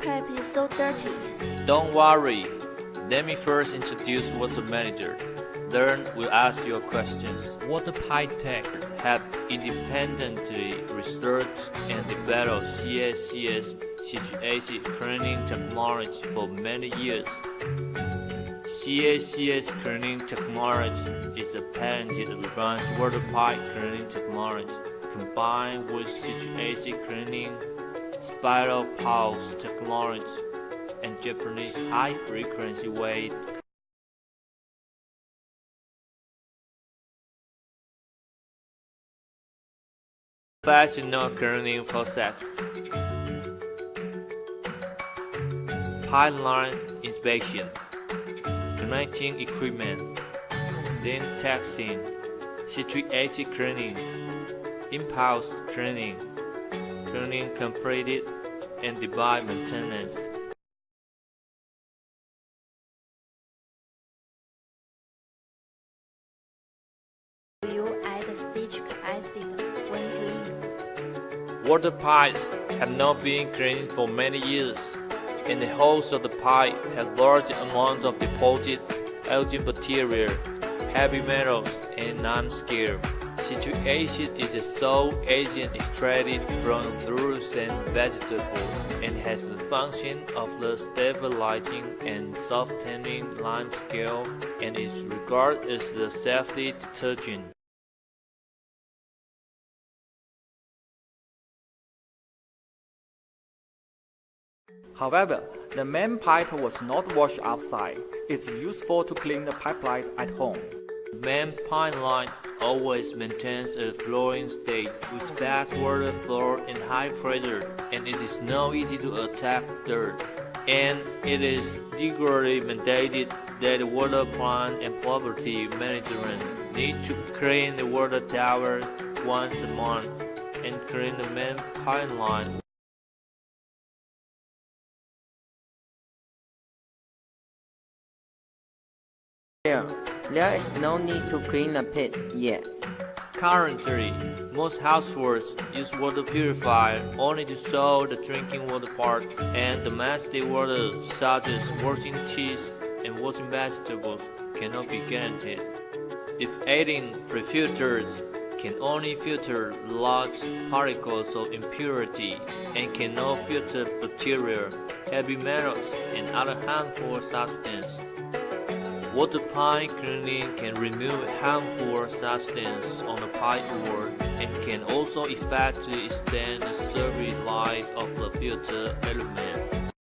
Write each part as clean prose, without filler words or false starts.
Pipe is so dirty. Don't worry. Let me first introduce Water Manager. Then we'll ask your questions. Water Pipe Tech have independently researched and developed CACS citric acid cleaning technology for many years. CACS cleaning technology is a patented advanced water pipe cleaning technology combined with citric acid cleaning, spiral pulse technology, and Japanese high-frequency wave professional cleaning process. Pipeline inspection, connecting equipment, then testing, citric acid cleaning, impulse cleaning, cleaning completed, and device maintenance. Do you add citric acid when cleaning? Water pipes have not been cleaned for many years, and the holes of the pipe have large amounts of deposited algae bacteria, heavy metals, and non-scale. Citric acid is a salt agent extracted from fruits and vegetables and has the function of the stabilizing and softening lime scale and is regarded as the safety detergent. However, the main pipe was not washed outside. It's useful to clean the pipeline at home. The main pipeline always maintains a flowing state with fast water flow and high pressure, and it is not easy to attack dirt. And it is legally mandated that the water plant and property management need to clean the water tower once a month and clean the main pipeline. There is no need to clean the pit yet. Currently, most households use water purifier only to solve the drinking water part, and domestic water such as washing teeth and washing vegetables cannot be guaranteed. If adding pre-filters can only filter large particles of impurity and cannot filter bacteria, heavy metals, and other harmful substances. Water pipe cleaning can remove harmful substances on the pipe wall and can also effectively extend the service life of the filter element.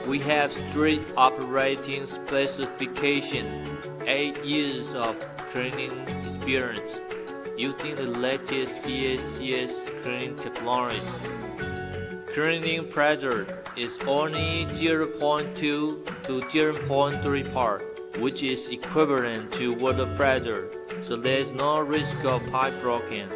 We have strict operating specifications, 8 years of cleaning experience, using the latest CACS cleaning technology. Cleaning pressure is only 0.2 to 0.3 part, which is equivalent to water pressure, so there is no risk of pipe broken.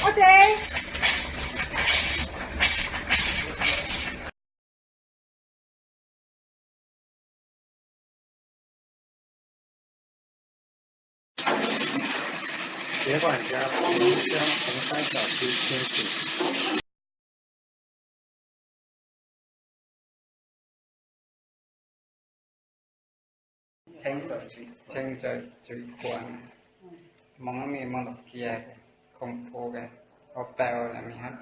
Okay. Kế quản gia phóng vai trò thiên sử. Tranh giờ chữ quan mong mi mong kia không phố cái ở bèo là mi hát